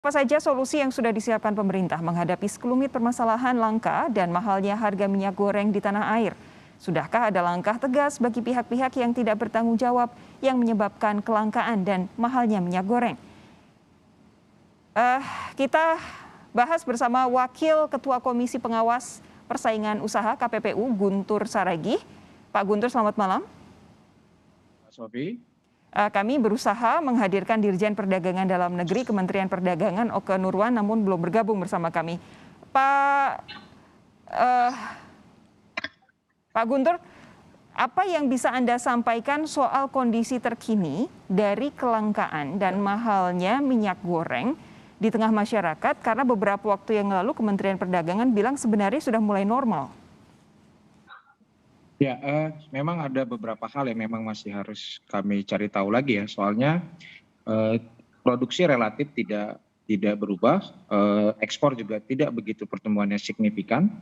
Apa saja solusi yang sudah disiapkan pemerintah menghadapi sekelumit permasalahan langka dan mahalnya harga minyak goreng di tanah air? Sudahkah ada langkah tegas bagi pihak-pihak yang tidak bertanggung jawab yang menyebabkan kelangkaan dan mahalnya minyak goreng? Kita bahas bersama Wakil Ketua Komisi Pengawas Persaingan Usaha KPPU Guntur Saragih. Pak Guntur, selamat malam. Pak Sofi. Kami berusaha menghadirkan Dirjen Perdagangan Dalam Negeri Kementerian Perdagangan Oke Nurwan, namun belum bergabung bersama kami. Pak Guntur, apa yang bisa Anda sampaikan soal kondisi terkini dari kelangkaan dan mahalnya minyak goreng di tengah masyarakat? Karena beberapa waktu yang lalu Kementerian Perdagangan bilang sebenarnya sudah mulai normal. Ya, memang ada beberapa hal yang memang masih harus kami cari tahu lagi ya. Soalnya produksi relatif tidak berubah, ekspor juga tidak begitu pertumbuhannya signifikan.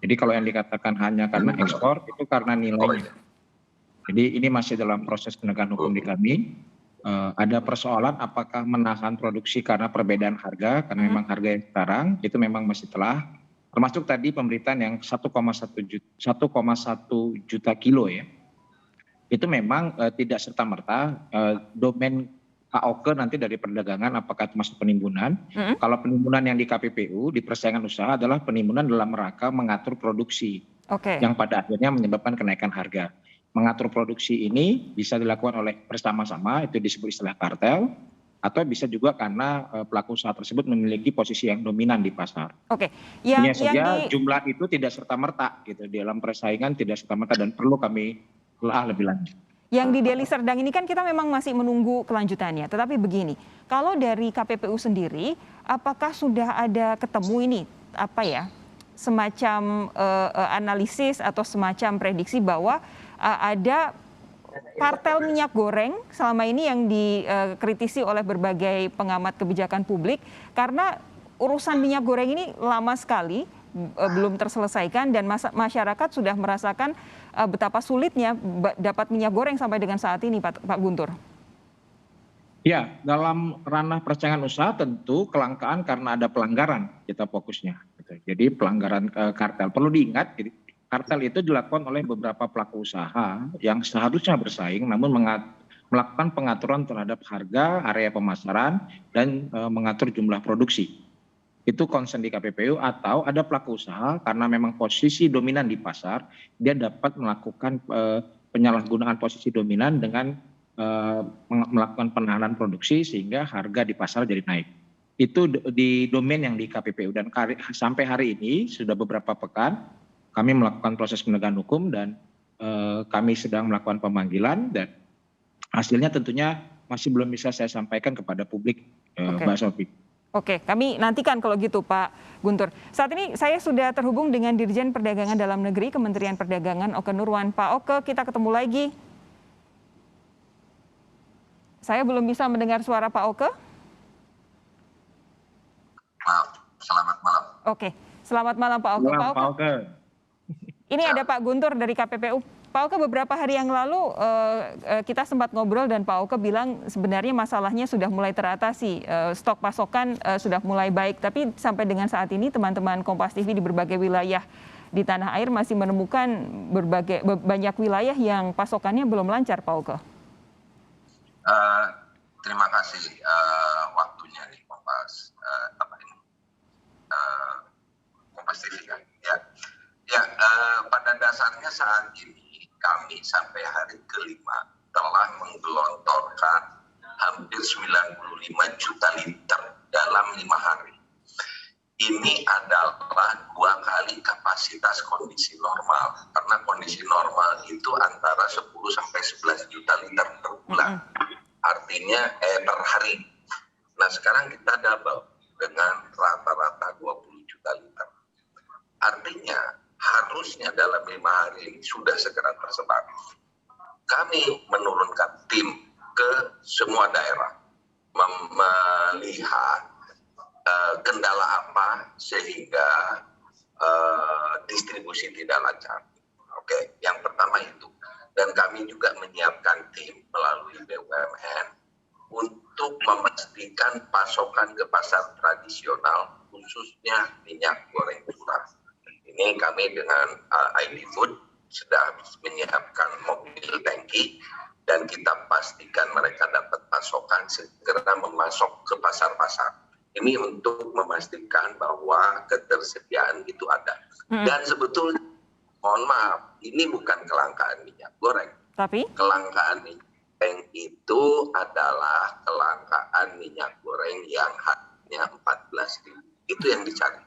Jadi kalau yang dikatakan hanya karena ekspor itu karena nilainya. Jadi ini masih dalam proses penegakan hukum di kami. Ada persoalan apakah menahan produksi karena perbedaan harga, karena memang harga yang sekarang itu memang masih telah. Termasuk tadi pemberitaan yang 1,1 juta kilo ya. Itu memang tidak serta-merta domain KOK nanti dari perdagangan apakah termasuk penimbunan. Kalau penimbunan yang di KPPU, di persaingan usaha adalah penimbunan dalam rangka mengatur produksi. Yang pada akhirnya menyebabkan kenaikan harga. Mengatur produksi ini bisa dilakukan oleh bersama-sama, itu disebut istilah kartel. Atau bisa juga karena pelaku usaha tersebut memiliki posisi yang dominan di pasar. Hanya saja jumlah itu tidak serta-merta gitu, dalam persaingan tidak serta-merta dan perlu kami telah lebih lanjut. Yang di Deli Serdang ini kan kita memang masih menunggu kelanjutannya, tetapi begini, kalau dari KPPU sendiri, apakah sudah ada ketemu ini semacam analisis atau semacam prediksi bahwa ada kartel minyak goreng selama ini yang dikritisi oleh berbagai pengamat kebijakan publik karena urusan minyak goreng ini lama sekali belum terselesaikan dan masyarakat sudah merasakan betapa sulitnya dapat minyak goreng sampai dengan saat ini, Pak Guntur. Ya, dalam ranah persaingan usaha tentu kelangkaan karena ada pelanggaran kita fokusnya. Jadi pelanggaran kartel perlu diingat. Kartel itu dilakukan oleh beberapa pelaku usaha yang seharusnya bersaing namun melakukan pengaturan terhadap harga, area pemasaran, dan mengatur jumlah produksi. Itu concern di KPPU atau ada pelaku usaha karena memang posisi dominan di pasar, dia dapat melakukan penyalahgunaan posisi dominan dengan melakukan penahanan produksi sehingga harga di pasar jadi naik. Itu di domain yang di KPPU dan sampai hari ini sudah beberapa pekan kami melakukan proses penegakan hukum dan kami sedang melakukan pemanggilan dan hasilnya tentunya masih belum bisa saya sampaikan kepada publik, Mbak Sofi. Oke, kami nantikan kalau gitu Pak Guntur. Saat ini saya sudah terhubung dengan Dirjen Perdagangan Dalam Negeri Kementerian Perdagangan Oke Nurwan. Pak Oke, kita ketemu lagi. Saya belum bisa mendengar suara Pak Oke. Selamat malam. Oke, selamat malam Pak Oke. Pak Oke. Ini ada Pak Guntur dari KPPU. Pak Oke, beberapa hari yang lalu kita sempat ngobrol dan Pak Oke bilang sebenarnya masalahnya sudah mulai teratasi, stok pasokan sudah mulai baik. Tapi sampai dengan saat ini teman-teman Kompas TV di berbagai wilayah di tanah air masih menemukan banyak wilayah yang pasokannya belum lancar, Pak Oke. Terima kasih waktunya di Kompas Kompas TV kan. Pada dasarnya saat ini kami sampai hari kelima telah menggelontorkan hampir 95 juta liter dalam 5 hari. Ini adalah 2 kali kapasitas kondisi normal, karena kondisi normal itu antara 10 sampai 11 juta liter per bulan, artinya per hari. Nah sekarang kita double dengan rata-rata 20 juta liter. Artinya harusnya dalam 5 hari ini sudah segera tersebar. Kami menurunkan tim ke semua daerah melihat kendala apa sehingga distribusi tidak lancar. Oke, yang pertama itu. Dan kami juga menyiapkan tim melalui BUMN untuk memastikan pasokan ke pasar tradisional, khususnya minyak goreng curah. Ini kami dengan ID Food sudah menyiapkan mobil tangki dan kita pastikan mereka dapat pasokan segera memasok ke pasar-pasar. Ini untuk memastikan bahwa ketersediaan itu ada. Dan sebetulnya, mohon maaf, ini bukan kelangkaan minyak goreng. Tapi? Kelangkaan minyak goreng itu adalah kelangkaan minyak goreng yang harganya 14.000. Itu yang dicari.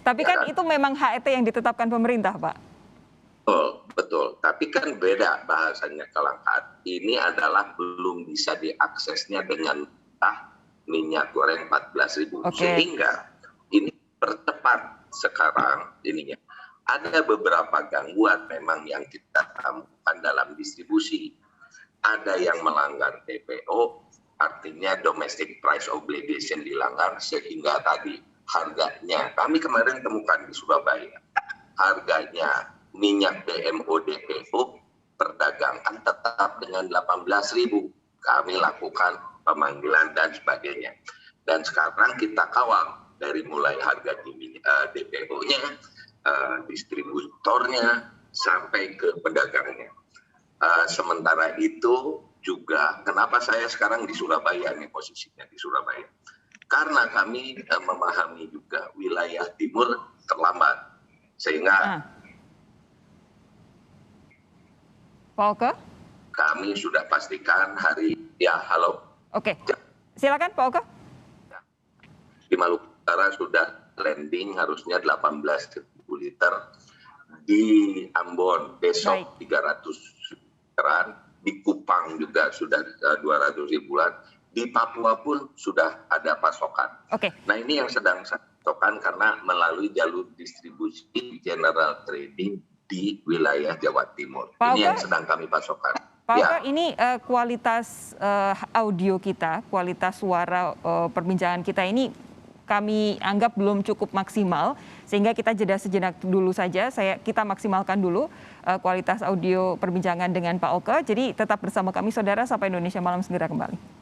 Tapi kan itu memang HET yang ditetapkan pemerintah, Pak. Betul. Tapi kan beda bahasanya kelangkaan. Ini adalah belum bisa diaksesnya dengan minyak goreng 14.000. Sehingga ini percepat sekarang ininya. Ada beberapa gangguan memang yang kita temukan dalam distribusi. Ada yang melanggar DPO, artinya domestic price obligation dilanggar sehingga tadi harganya, kami kemarin temukan di Surabaya, harganya minyak DMO DPO perdagangan tetap dengan 18.000. Kami lakukan pemanggilan dan sebagainya. Dan sekarang kita kawal dari mulai harga DPO-nya, distributornya, sampai ke pedagangnya. Sementara itu juga, kenapa saya sekarang di Surabaya nih posisinya di Surabaya? Karena kami memahami juga wilayah timur terlambat. Sehingga Pak Oke? Kami sudah pastikan halo. Oke, silakan Pak Oke. Di Maluku Utara sudah landing harusnya 18.000 liter. Di Ambon besok 300 literan. Di Kupang juga sudah 200 ribuan. Di Papua pun sudah ada pasokan. Nah ini yang sedang saya pasokan karena melalui jalur distribusi general trading di wilayah Jawa Timur. Ini yang sedang kami pasokan. Pak Oke, ini kualitas audio kita, kualitas suara perbincangan kita ini kami anggap belum cukup maksimal, sehingga kita jeda sejenak dulu saja. Kita maksimalkan dulu kualitas audio perbincangan dengan Pak Oke. Jadi tetap bersama kami, saudara. Sapa Indonesia Malam segera kembali.